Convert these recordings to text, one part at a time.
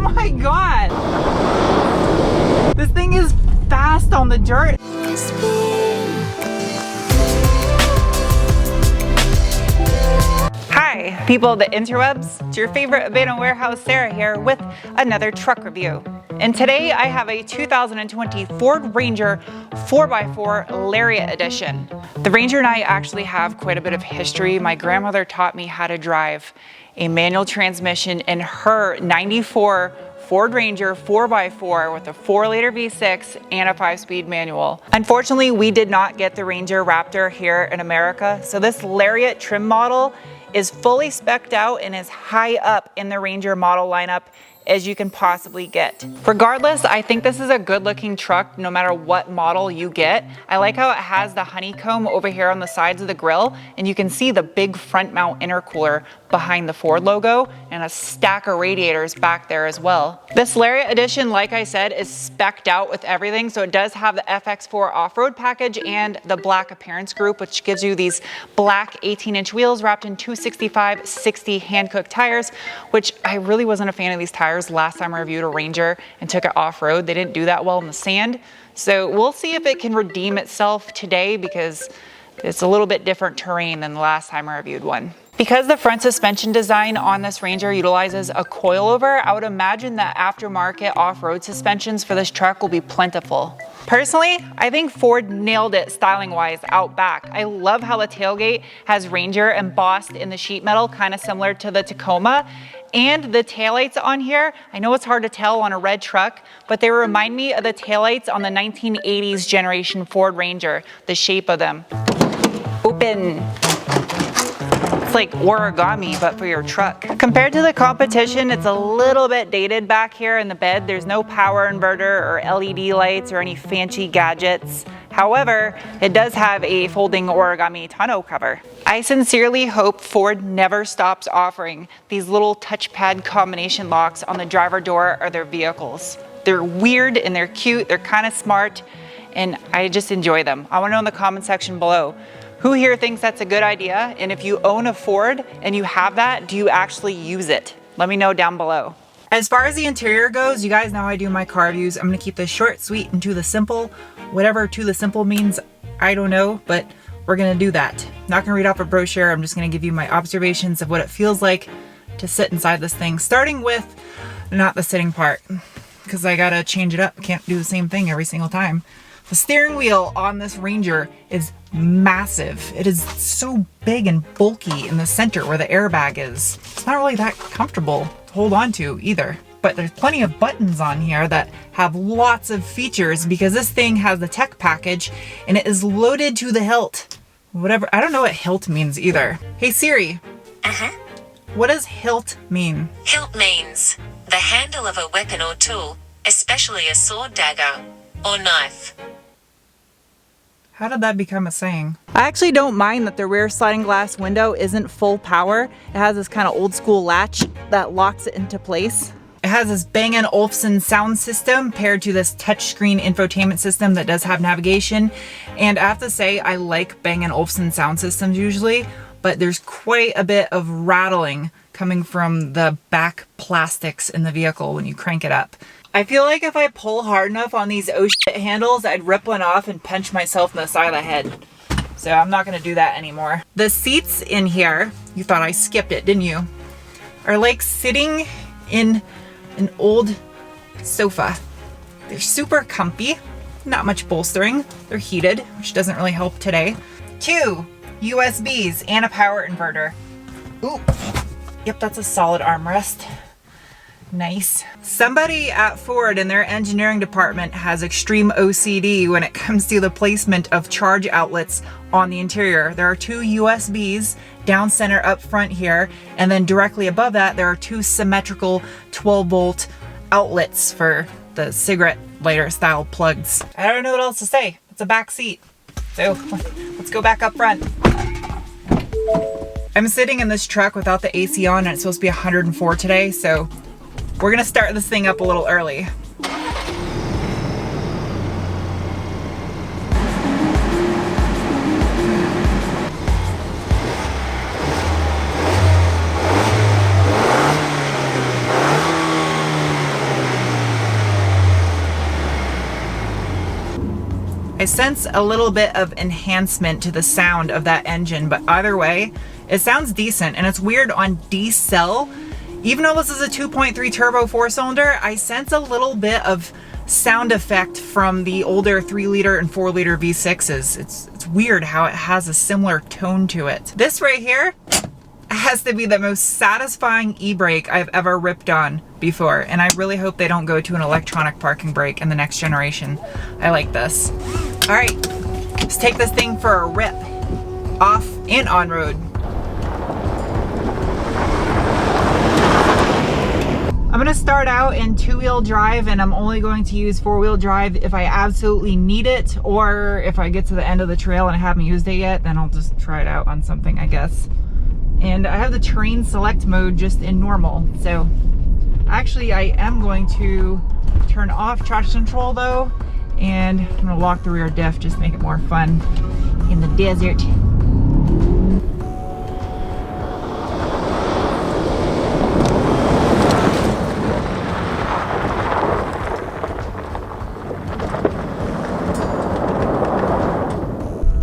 my God. This thing is fast on the dirt. Hi, people of the interwebs. It's your favorite abandoned warehouse, Sarah here with another truck review. And today I have a 2020 Ford Ranger 4x4 Lariat Edition. The Ranger and I actually have quite a bit of history. My grandmother taught me how to drive a manual transmission in her 94 Ford Ranger 4x4 with a 4-liter V6 and a 5-speed manual. Unfortunately, we did not get the Ranger Raptor here in America, so this Lariat trim model is fully spec'd out and is high up in the Ranger model lineup as you can possibly get. Regardless, I think this is a good looking truck no matter what model you get. I like how it has the honeycomb over here on the sides of the grille, and you can see the big front mount intercooler behind the Ford logo and a stack of radiators back there as well. This Lariat Edition, like I said, is spec'd out with everything. So it does have the FX4 off-road package and the black appearance group, which gives you these black 18-inch wheels wrapped in 265/60 hand-cooked tires, which I really wasn't a fan of these tires last time I reviewed a Ranger and took it off-road. They didn't do that well in the sand. So we'll see if it can redeem itself today because it's a little bit different terrain than the last time I reviewed one. Because the front suspension design on this Ranger utilizes a coilover, I would imagine that aftermarket off-road suspensions for this truck will be plentiful. Personally, I think Ford nailed it styling-wise out back. I love how the tailgate has Ranger embossed in the sheet metal, kind of similar to the Tacoma. And the taillights on here, I know it's hard to tell on a red truck, but they remind me of the taillights on the 1980s generation Ford Ranger, the shape of them. Open. It's like origami, but for your truck. Compared to the competition, it's a little bit dated back here in the bed. There's no power inverter or LED lights or any fancy gadgets. However, it does have a folding origami tonneau cover. I sincerely hope Ford never stops offering these little touchpad combination locks on the driver door of their vehicles. They're weird and they're cute, they're kind of smart, and I just enjoy them. I want to know in the comment section below, who here thinks that's a good idea? And if you own a Ford and you have that, do you actually use it? Let me know down below. As far as the interior goes, you guys know how I do my car reviews. I'm gonna keep this short, sweet, and to the simple. Whatever to the simple means, I don't know, but we're gonna do that. I'm not gonna read off a brochure, I'm just gonna give you my observations of what it feels like to sit inside this thing, starting with not the sitting part, because I gotta change it up. I can't do the same thing every single time. The steering wheel on this Ranger is massive. It is so big and bulky in the center where the airbag is. It's not really that comfortable to hold on to either. But there's plenty of buttons on here that have lots of features because this thing has the tech package and it is loaded to the hilt. Whatever, I don't know what hilt means either. Hey Siri. What does hilt mean? Hilt means the handle of a weapon or tool, especially a sword, dagger, or knife. How did that become a saying? I actually don't mind that the rear sliding glass window isn't full power. It has this kind of old school latch that locks it into place. It has this Bang & Olufsen sound system paired to this touchscreen infotainment system that does have navigation. And I have to say, I like Bang & Olufsen sound systems usually, but there's quite a bit of rattling coming from the back plastics in the vehicle when you crank it up. I feel like if I pull hard enough on these oh shit handles, I'd rip one off and punch myself in the side of the head. So I'm not gonna do that anymore. The seats in here, you thought I skipped it, didn't you? Are like sitting in an old sofa. They're super comfy, not much bolstering. They're heated, which doesn't really help today. 2 USBs and a power inverter. Ooh, yep, that's a solid armrest. Nice. Somebody at Ford in their engineering department has extreme OCD when it comes to the placement of charge outlets on the interior. There are 2 USBs down center up front here, and then directly above that there are 2 symmetrical 12-volt outlets for the cigarette lighter style plugs. I don't know what else to say. It's a back seat. So let's go back up front. I'm sitting in this truck without the AC on and it's supposed to be 104 today, so we're gonna start this thing up a little early. I sense a little bit of enhancement to the sound of that engine, but either way, it sounds decent. And it's weird on D-Cell, even though this is a 2.3 turbo 4-cylinder, I sense a little bit of sound effect from the older 3-liter and 4-liter V6s. It's weird how it has a similar tone to it. This right here has to be the most satisfying e-brake I've ever ripped on before, and I really hope they don't go to an electronic parking brake in the next generation. I like this. All right, let's take this thing for a rip, off and on road. I'm gonna start out in 2-wheel drive, and I'm only going to use 4-wheel drive if I absolutely need it, or if I get to the end of the trail and I haven't used it yet, then I'll just try it out on something, I guess. And I have the terrain select mode just in normal. So actually I am going to turn off traction control though, and I'm gonna lock the rear diff, just make it more fun in the desert.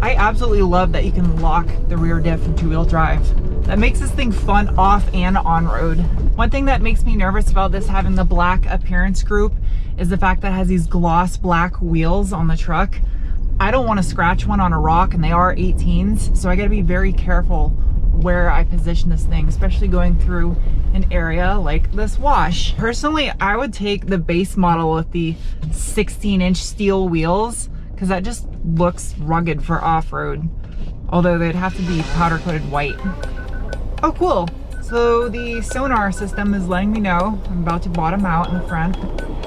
I absolutely love that you can lock the rear diff in 2-wheel drive. That makes this thing fun off and on road. One thing that makes me nervous about this having the black appearance group is the fact that it has these gloss black wheels on the truck. I don't want to scratch one on a rock, and they are 18s, so I got to be very careful where I position this thing, especially going through an area like this wash. Personally, I would take the base model with the 16-inch steel wheels, because that just looks rugged for off-road, although they'd have to be powder coated white. Oh, cool. So the sonar system is letting me know I'm about to bottom out in the front,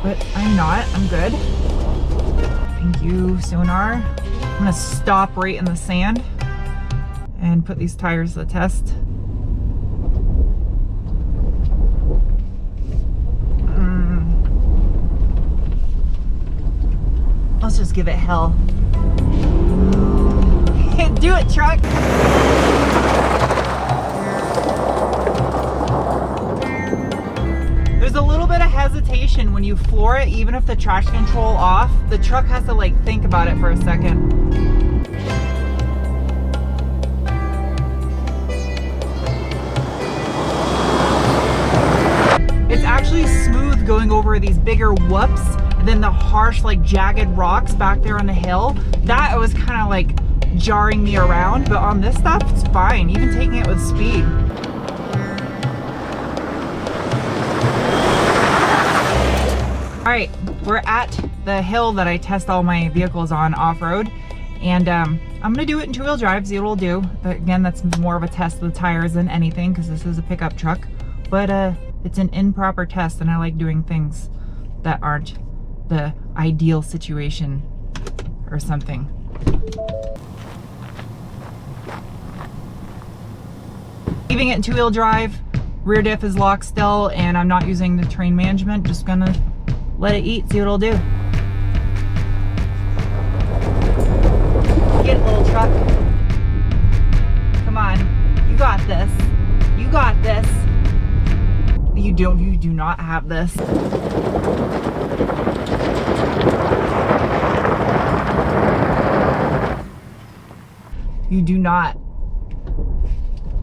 but I'm not. I'm good. Thank you, sonar. I'm gonna stop right in the sand and put these tires to the test. Let's just give it hell. Do it, truck. There's a little bit of hesitation when you floor it, even if the traction control off. The truck has to like think about it for a second. It's actually smooth going over these bigger whoops, and then the harsh like jagged rocks back there on the hill. That was kind of like jarring me around, but on this stuff it's fine, even taking it with speed. All right, we're at the hill that I test all my vehicles on off-road, and I'm gonna do it in 2-wheel drive, see what it'll do. But again, that's more of a test of the tires than anything, because this is a pickup truck. But it's an improper test, and I like doing things that aren't the ideal situation or something. Leaving it in 2-wheel drive, rear diff is locked still, and I'm not using the train management, just gonna let it eat, see what it'll do. Get it, little truck. Come on, you got this. You got this. You do not have this. You do not.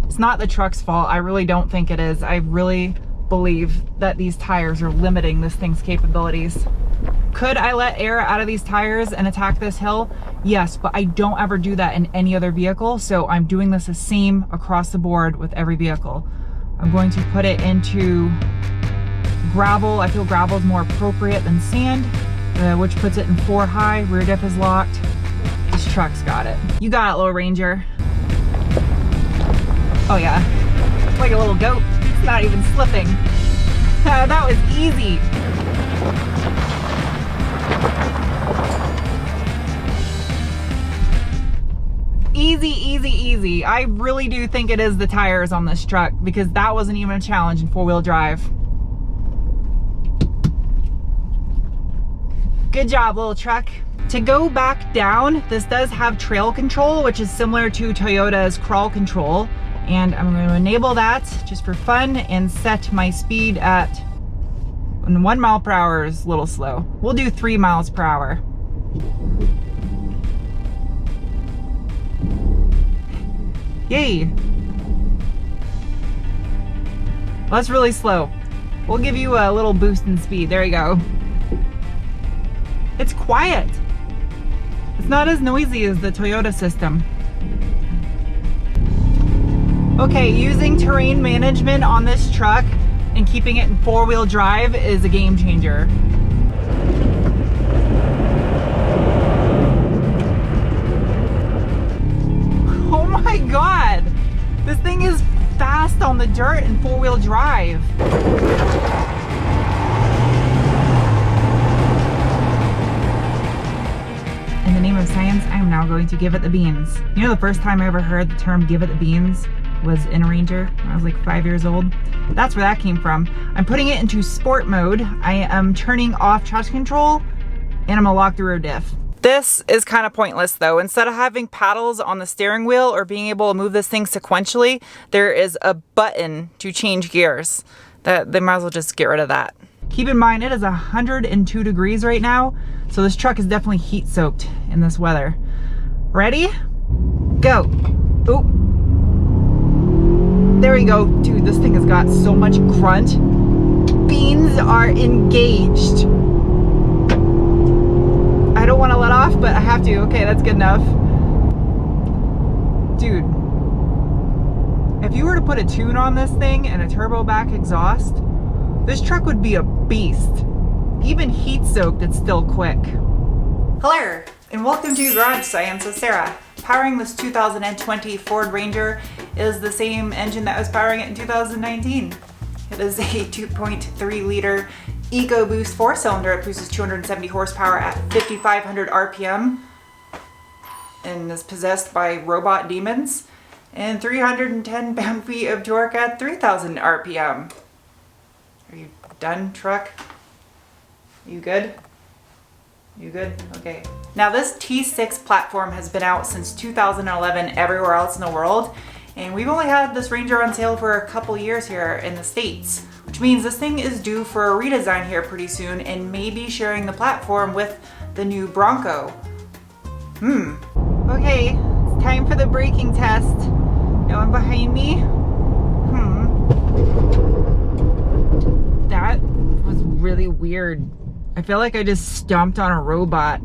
It's not the truck's fault. I really don't think it is. I really believe that these tires are limiting this thing's capabilities. Could I let air out of these tires and attack this hill? Yes, but I don't ever do that in any other vehicle, so I'm doing this the same across the board with every vehicle. I'm going to put it into gravel. I feel gravel is more appropriate than sand, which puts it in 4 high. Rear diff is locked. This truck's got it. You got it, little Ranger. Oh yeah, like a little goat. It's not even slipping. That was easy. Easy, easy, easy. I really do think it is the tires on this truck, because that wasn't even a challenge in 4-wheel drive. Good job, little truck. To go back down, this does have trail control, which is similar to Toyota's crawl control. And I'm going to enable that just for fun and set my speed at 1 mile per hour is a little slow. We'll do 3 miles per hour. Yay. Well, that's really slow. We'll give you a little boost in speed. There you go. It's quiet. It's not as noisy as the Toyota system. Okay, using terrain management on this truck and keeping it in four-wheel drive is a game changer. Oh my God, this thing is fast on the dirt in four-wheel drive. In the name of science, I am now going to give it the beans. You know, the first time I ever heard the term give it the beans was in a Ranger when I was like 5 years old. That's where that came from. I'm putting it into sport mode. I am turning off traction control and I'm gonna lock the rear diff. This is kind of pointless though. Instead of having paddles on the steering wheel or being able to move this thing sequentially, there is a button to change gears. They might as well just get rid of that. Keep in mind, it is 102 degrees right now, so this truck is definitely heat soaked in this weather. Ready? Go. Oop. There we go. Dude, this thing has got so much grunt. Beans are engaged. I don't want to let off, but I have to. Okay, that's good enough. Dude, if you were to put a tune on this thing and a turbo back exhaust, this truck would be a beast. Even heat soaked, it's still quick. Hello, and welcome to Garage Science with Sarah. Powering this 2020 Ford Ranger is the same engine that was powering it in 2019. It is a 2.3 liter EcoBoost 4-cylinder. It produces 270 horsepower at 5,500 RPM and is possessed by robot demons, and 310 pound-feet of torque at 3,000 RPM. Are you done, truck? You good? You good? Okay. Now this T6 platform has been out since 2011 everywhere else in the world, and we've only had this Ranger on sale for a couple years here in the States, which means this thing is due for a redesign here pretty soon and maybe sharing the platform with the new Bronco. Okay, it's time for the braking test. No one behind me? That was really weird. I feel like I just stomped on a robot.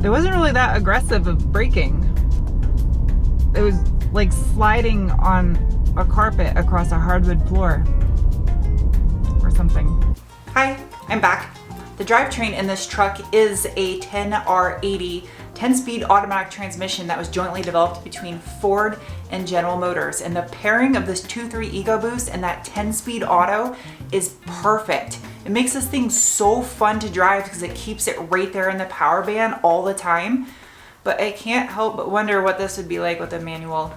It wasn't really that aggressive of braking. It was like sliding on a carpet across a hardwood floor or something. Hi, I'm back. The drivetrain in this truck is a 10R80 10-speed automatic transmission that was jointly developed between Ford and General Motors. And the pairing of this 2.3 EcoBoost and that 10-speed auto is perfect. It makes this thing so fun to drive because it keeps it right there in the power band all the time. But I can't help but wonder what this would be like with a manual,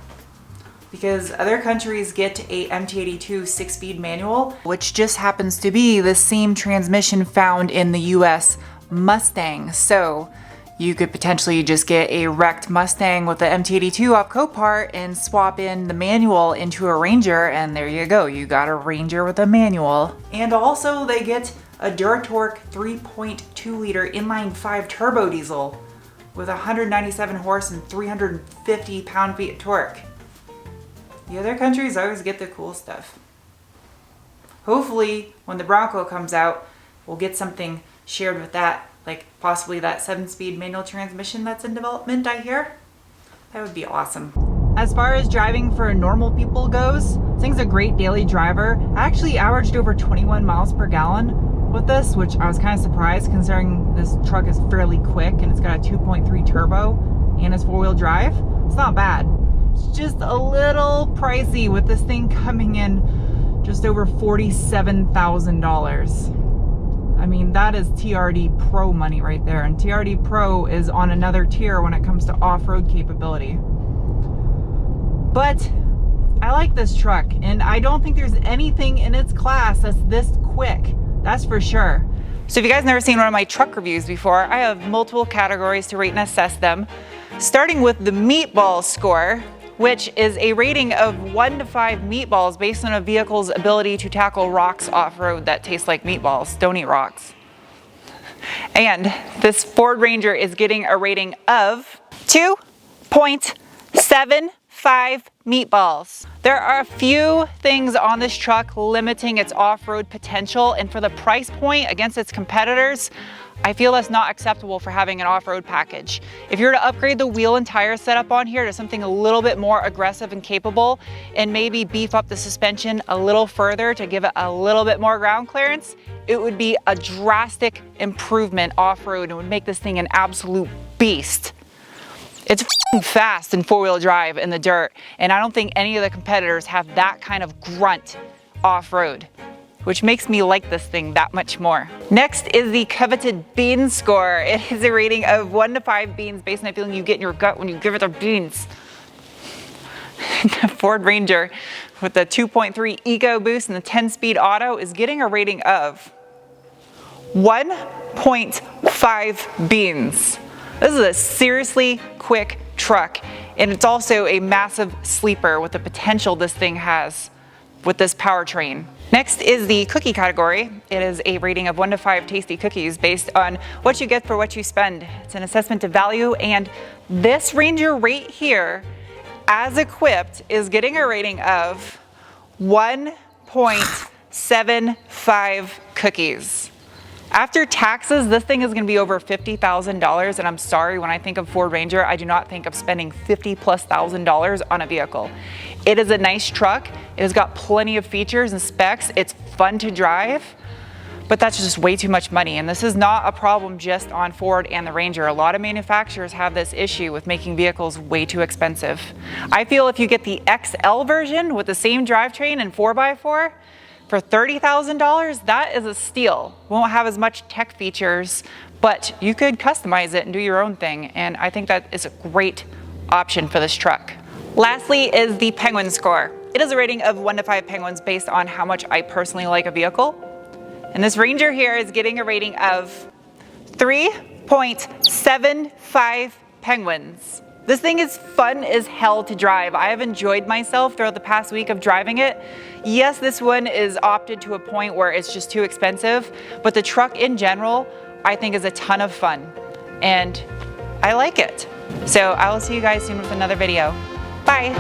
because other countries get a MT82 6-speed manual, which just happens to be the same transmission found in the US Mustang. So you could potentially just get a wrecked Mustang with the MT82 off Copart and swap in the manual into a Ranger, and there you go, you got a Ranger with a manual. And also they get a Duratorque 3.2 liter inline 5 turbo diesel with 197 horse and 350 pound-feet of torque. The other countries always get the cool stuff. Hopefully when the Bronco comes out, we'll get something shared with that, like possibly that 7-speed manual transmission that's in development, I hear. That would be awesome. As far as driving for normal people goes, this thing's a great daily driver. I actually averaged over 21 miles per gallon with this, which I was kind of surprised considering this truck is fairly quick and it's got a 2.3 turbo and it's 4-wheel drive. It's not bad. It's just a little pricey with this thing coming in just over $47,000. I mean, that is TRD Pro money right there, and TRD Pro is on another tier when it comes to off-road capability. But I like this truck, and I don't think there's anything in its class that's this quick, that's for sure. So if you guys never seen one of my truck reviews before, I have multiple categories to rate and assess them, starting with the meatball score, which is a rating of 1 to 5 meatballs based on a vehicle's ability to tackle rocks off-road that taste like meatballs. Don't eat rocks. And this Ford Ranger is getting a rating of 2.0. 7.5 meatballs. There are a few things on this truck limiting its off-road potential, and for the price point against its competitors, I feel that's not acceptable for having an off-road package. If you're to upgrade the wheel and tire setup on here to something a little bit more aggressive and capable, and maybe beef up the suspension a little further to give it a little bit more ground clearance, it would be a drastic improvement off-road and would make this thing an absolute beast. It's fast in four-wheel drive in the dirt, and I don't think any of the competitors have that kind of grunt off-road, which makes me like this thing that much more. Next is the coveted bean score. It is a rating of 1 to 5 beans based on the feeling you get in your gut when you give it the beans. The Ford Ranger with the 2.3 EcoBoost and the 10-speed auto is getting a rating of 1.5 beans. This is a seriously quick truck, and it's also a massive sleeper with the potential this thing has with this powertrain. Next is the cookie category. It is a rating of 1 to 5 tasty cookies based on what you get for what you spend. It's an assessment of value, and this Ranger right here, as equipped, is getting a rating of 1.75 cookies. After taxes, this thing is going to be over $50,000, and I'm sorry, when I think of Ford Ranger, I do not think of spending $50,000+ on a vehicle. It is a nice truck. It has got plenty of features and specs. It's fun to drive, but that's just way too much money. And this is not a problem just on Ford and the Ranger. A lot of manufacturers have this issue with making vehicles way too expensive. I feel if you get the XL version with the same drivetrain and 4x4, for $30,000, that is a steal. Won't have as much tech features, but you could customize it and do your own thing, and I think that is a great option for this truck. Lastly is the Penguin score. It is a rating of 1 to 5 penguins based on how much I personally like a vehicle. And this Ranger here is getting a rating of 3.75 penguins. This thing is fun as hell to drive. I have enjoyed myself throughout the past week of driving it. Yes, this one is opted to a point where it's just too expensive, but the truck in general, I think is a ton of fun, and I like it. So I will see you guys soon with another video. Bye.